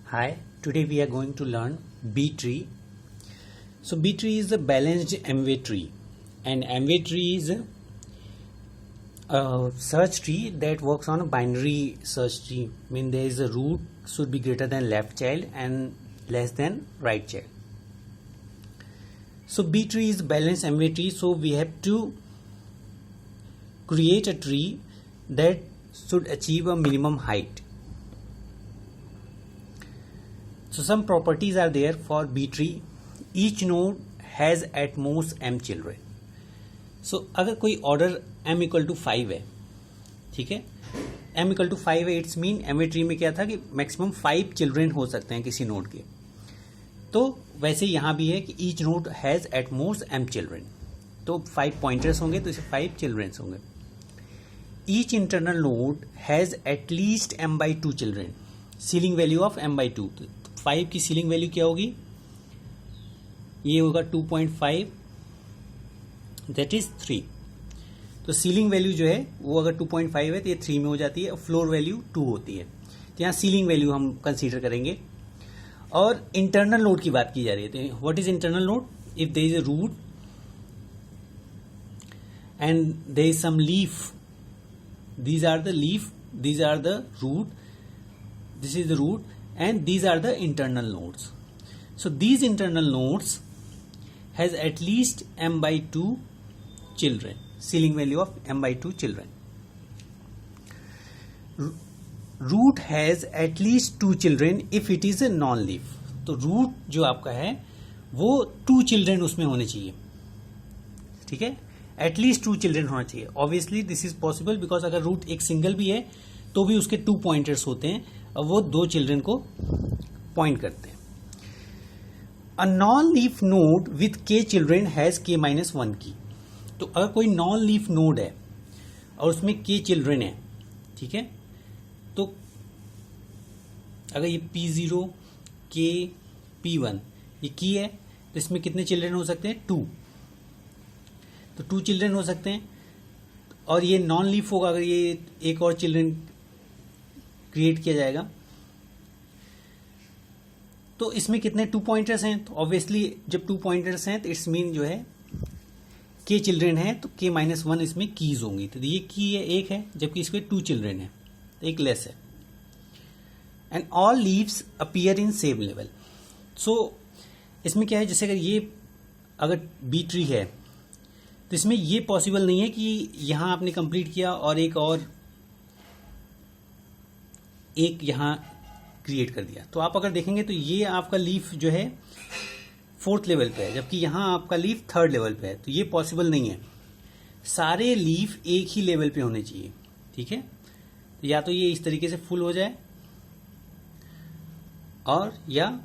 Hi, today we are going to learn B tree. So B tree is a balanced MV tree, and MV tree is a search tree that works on a binary search tree. I mean there is a root should be greater than left child and less than right child. So B tree is balanced MV tree, so we have to create a tree that should achieve a minimum height. So some properties are there for B tree. Each node has at most m children. So अगर कोई order m equal to 5 है, ठीक है, m equal to 5 है, it's mean Amway tree में क्या था कि मैक्सिमम 5 चिल्ड्रेन हो सकते हैं किसी नोड के. तो वैसे यहाँ भी है कि each node has at most m children. तो 5 पॉइंटर्स होंगे तो इसे 5 चिल्ड्रेन्स होंगे. Each internal node has at least m by 2 children. Ceiling value of m by 2. 5 की सीलिंग वैल्यू क्या होगी? ये होगा 2.5, दैट इज 3. तो सीलिंग वैल्यू जो है वो अगर 2.5 है तो ये 3 में हो जाती है और फ्लोर वैल्यू 2 होती है. तो यहाँ सीलिंग वैल्यू हम कंसीडर करेंगे. और इंटरनल नोड की बात की जा रही है. तो what is internal node? If there is a root and there is some leaf, these are the leaf, these are the root, this is the root, and these are the internal nodes. So these internal nodes has at least m by 2 children, ceiling value of m by 2 children. Root has at least 2 children if it is a non-leaf. तो root जो आपका है वो 2 children उसमें होने चाहिए, ठीक है. एटलीस्ट 2 चिल्ड्रेन होना चाहिए. Obviously this is possible because अगर रूट एक सिंगल भी है तो भी उसके 2 पॉइंटर्स होते हैं और वो 2 चिल्ड्रेन को पॉइंट करते हैं. A non leaf node with k children has k-1 की. तो अगर कोई नॉन लीफ नोड है और उसमें k चिल्ड्रेन है, ठीक है, तो अगर ये p0 k p1 ये की है तो इसमें कितने चिल्ड्रेन हो सकते हैं? 2. तो 2 चिल्ड्रेन हो सकते हैं. और ये नॉन लीफ होगा अगर ये एक और चिल्ड्रेन क्रिएट किया जाएगा. तो इसमें कितने 2 पॉइंटर्स हैं? तो ऑब्वियसली जब 2 पॉइंटर्स हैं तो इट्स मीन जो है k चिल्ड्रेन है तो k-1 इसमें कीज होंगी. तो ये की है एक है जबकि इसमें 2 चिल्ड्रेन है तो एक लेस है. And all leaves appear in same level. So इसमें क्या है, जैसे अगर बी ट्री है तो इसमें ये पॉसिबल नहीं है कि यहां आपने कंप्लीट किया और एक यहां क्रिएट कर दिया. तो आप अगर देखेंगे तो ये आपका लीफ जो है 4th लेवल पे है जबकि यहां आपका लीफ 3rd लेवल पे है. तो ये पॉसिबल नहीं है. सारे लीफ एक ही लेवल पे होने चाहिए, ठीक है. तो या तो ये इस तरीके से फुल हो जाए और या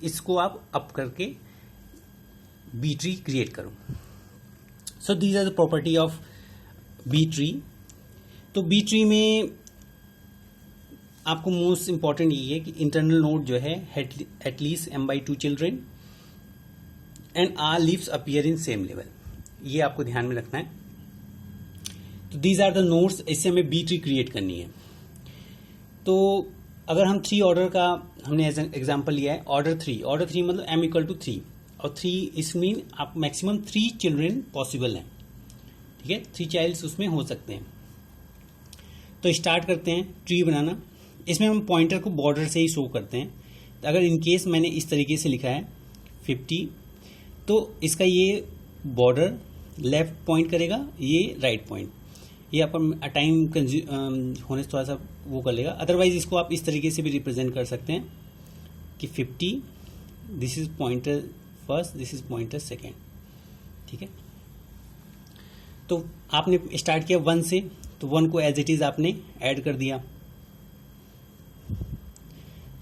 इसको आप अप करके बी ट्री क्रिएट करो. So these are the property of B tree. तो B tree में आपको मोस्ट इंपॉर्टेंट ये है कि इंटरनल नोड जो है at least m by 2 children and are leaves appear in same level. ये आपको ध्यान में रखना है. तो दीज आर द नोड्स. इससे हमें B tree क्रिएट करनी है. तो अगर हम 3 ऑर्डर का हमने एज एग्जाम्पल लिया है, ऑर्डर 3 मतलब m इक्वल टू 3 और 3 इस मीन आप मैक्सिमम 3 चिल्ड्रेन पॉसिबल हैं, ठीक है. 3 चाइल्ड्स उसमें हो सकते हैं. तो स्टार्ट करते हैं ट्री बनाना. इसमें हम पॉइंटर को बॉर्डर से ही शो करते हैं. तो अगर इन केस मैंने इस तरीके से लिखा है 50 तो इसका ये बॉर्डर लेफ्ट पॉइंट करेगा, ये राइट पॉइंट. ये आपका टाइम होने से थोड़ा सा वो कर लेगा. अदरवाइज इसको आप इस तरीके से भी रिप्रेजेंट कर सकते हैं कि 50 this is pointer first, this is pointer second, ठीक है. तो आपने स्टार्ट किया 1 से तो 1 को एज इट इज आपने ऐड कर दिया.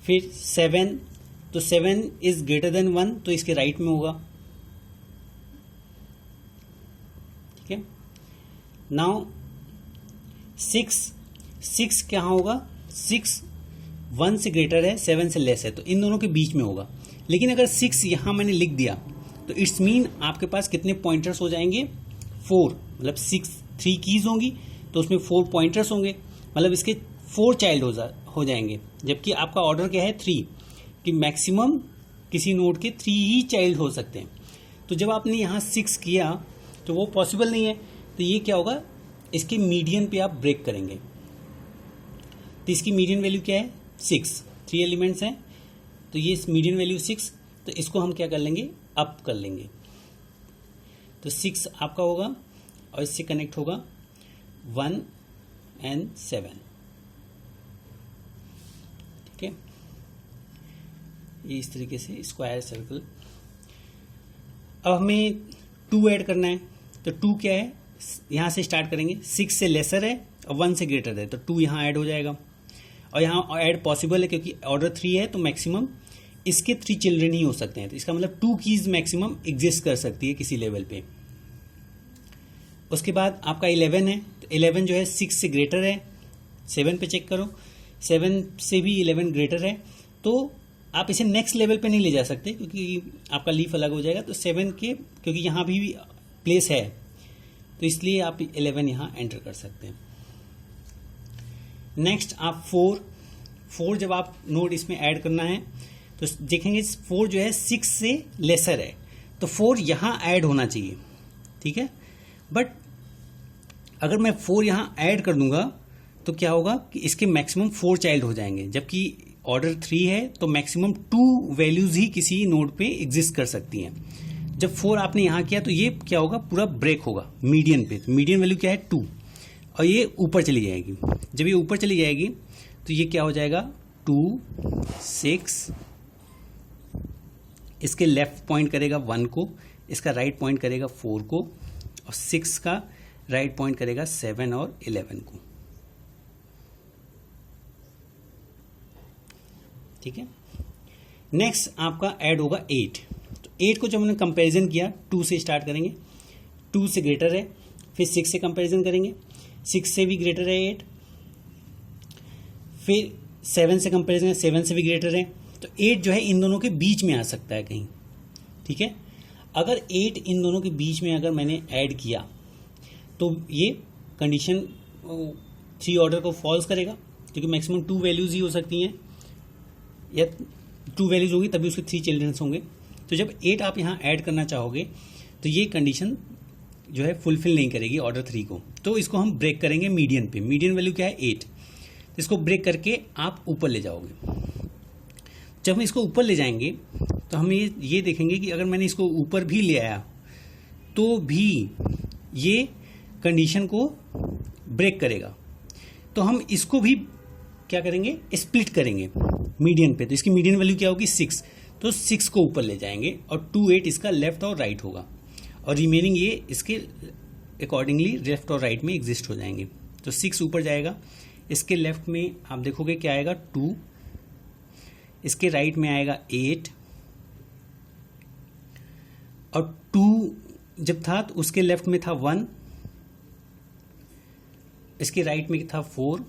फिर 7 तो 7 इज ग्रेटर देन 1 तो इसके राइट में होगा, ठीक है. नाउ 6 क्या होगा? 6 1 से ग्रेटर है, 7 से लेस है, तो इन दोनों के बीच में होगा. लेकिन अगर 6 यहां मैंने लिख दिया तो इट्स मीन आपके पास कितने पॉइंटर्स हो जाएंगे? 4. मतलब 3 कीज होंगी तो उसमें 4 पॉइंटर्स होंगे. मतलब इसके 4 चाइल्ड हो जाएंगे, जबकि आपका ऑर्डर क्या है 3, कि मैक्सिमम किसी नोड के 3 ही चाइल्ड हो सकते हैं। तो जब आपने यहाँ 6 किया तो वो पॉसिबल नहीं है, तो ये क्या होगा, इसके मीडियन पे आप ब्रेक करेंगे। तो इसकी मीडियन वैल्यू क्या है 6, 3 एलिमेंट्स हैं, तो ये मीडियन वैल्यू 6, तो इसको हम क्या कर लेंगे, अप कर लेंगे। तो 6 आपका होगा और इससे कनेक्ट होगा 1 and 7। ठीक है, ये इस तरीके से स्क्वायर सर्कल। अब हमें 2 ऐड करना है, तो 2 क्या है, यहां से स्टार्ट करेंगे, 6 से लेसर है और 1 से ग्रेटर है, तो 2 यहां ऐड हो जाएगा। और यहाँ ऐड पॉसिबल है क्योंकि ऑर्डर 3 है, तो मैक्सिमम इसके 3 चिल्ड्रन ही हो सकते हैं, तो इसका मतलब 2 कीज मैक्सिमम एग्जिस्ट कर सकती है किसी लेवल पे। उसके बाद आपका 11 है, तो 11 जो है 6 से ग्रेटर है, 7 पे चेक करो, 7 से भी 11 ग्रेटर है, तो आप इसे नेक्स्ट लेवल पे नहीं ले जा सकते क्योंकि आपका लीफ अलग हो जाएगा। तो 7 के, क्योंकि यहाँ भी प्लेस है, तो इसलिए आप 11 यहाँ एंटर कर सकते हैं। नेक्स्ट आप 4 जब आप नोड इसमें ऐड करना है तो देखेंगे 4 जो है 6 से लेसर है, तो 4 यहाँ ऐड होना चाहिए। ठीक है, बट अगर मैं 4 यहाँ ऐड कर दूंगा तो क्या होगा कि इसके मैक्सिमम 4 चाइल्ड हो जाएंगे, जबकि ऑर्डर 3 है तो मैक्सिमम 2 वैल्यूज ही किसी नोड पे एग्जिस्ट कर सकती हैं। जब 4 आपने यहाँ किया तो ये क्या होगा, पूरा ब्रेक होगा मीडियन पे। मीडियन वैल्यू क्या है 2, और ये ऊपर चली जाएगी। जब ये ऊपर चली जाएगी तो ये क्या हो जाएगा 2, 6, इसके लेफ्ट पॉइंट करेगा 1 को, इसका राइट पॉइंट करेगा 4 को, और 6 का राइट पॉइंट करेगा 7 और 11 को। ठीक है, नेक्स्ट आपका ऐड होगा 8। तो 8 को जब हमने कंपैरिजन किया, 2 से स्टार्ट करेंगे, 2 से ग्रेटर है, फिर 6 से कंपैरिजन करेंगे, 6 से भी ग्रेटर है 8, फिर 7 से कंपैरिजन है, 7 से भी ग्रेटर है, तो 8 जो है इन दोनों के बीच में आ सकता है कहीं। ठीक है, अगर 8 इन दोनों के बीच में अगर मैंने ऐड किया तो ये कंडीशन 3 ऑर्डर को फॉल्स करेगा, क्योंकि मैक्सिमम 2 वैल्यूज ही हो सकती हैं, या 2 वैल्यूज होगी तभी उसके 3 चिल्ड्रंस होंगे। तो जब 8 आप यहाँ ऐड करना चाहोगे तो ये कंडीशन जो है फुलफिल नहीं करेगी ऑर्डर 3 को, तो इसको हम ब्रेक करेंगे मीडियन पे। मीडियन वैल्यू क्या है 8, तो इसको ब्रेक करके आप ऊपर ले जाओगे। जब हम इसको ऊपर ले जाएंगे तो हम ये देखेंगे कि अगर मैंने इसको ऊपर भी ले आया तो भी ये कंडीशन को ब्रेक करेगा, तो हम इसको भी क्या करेंगे, स्प्लिट करेंगे मीडियन पे। तो इसकी मीडियन वैल्यू क्या होगी 6, तो 6 को ऊपर ले जाएंगे और 2, 8 इसका लेफ्ट और राइट होगा, और रिमेनिंग ये इसके अकॉर्डिंगली लेफ्ट और राइट में एग्जिस्ट हो जाएंगे। तो 6 ऊपर जाएगा, इसके लेफ्ट में आप देखोगे क्या आएगा 2, इसके राइट में आएगा 8, और 2 जब था तो उसके लेफ्ट में था 1, इसके राइट में था 4,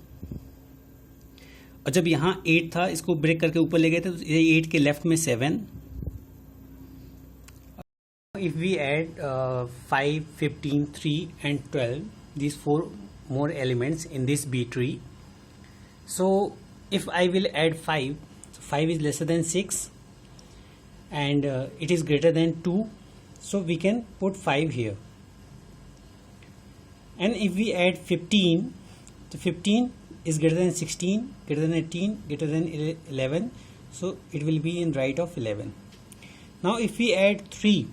और जब यहां 8 था इसको ब्रेक करके ऊपर ले गए थे तो ये 8 के लेफ्ट में 7। If we add 5, 15, 3 and 12, these 4 more elements in this B tree. So if I will add 5, so 5 is lesser than 6 and it is greater than 2, so we can put 5 here. And if we add 15, so 15 is greater than 16, greater than 18, greater than 11, so it will be in right of 11. Now if we add 3,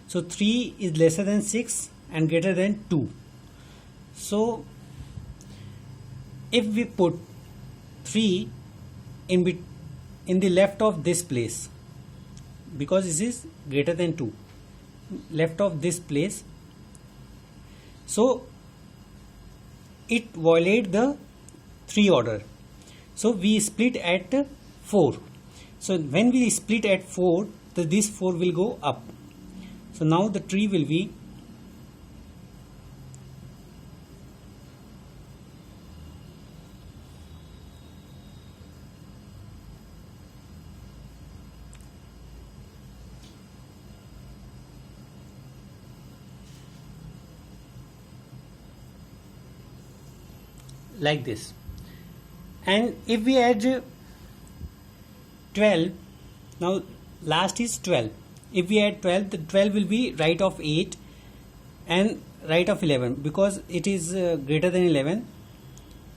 so 3 is lesser than 6 and greater than 2. So if we put 3 in the left of this place, because this is greater than 2, left of this place, so it violate the 3 order. So we split at 4. So when we split at 4, so this 4 will go up. So now the tree will be like this. And if we add 12, now last is 12. If we add 12, the 12 will be right of 8 and right of 11, because it is greater than 11.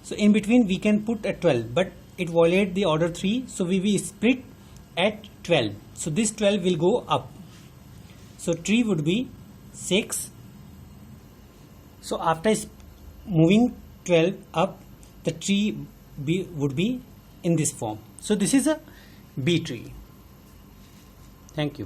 So in between we can put a 12, but it violates the order 3, so we will split at 12. So this 12 will go up. So tree would be 6. So after moving 12 up, the tree would be in this form. So this is a B tree. Thank you.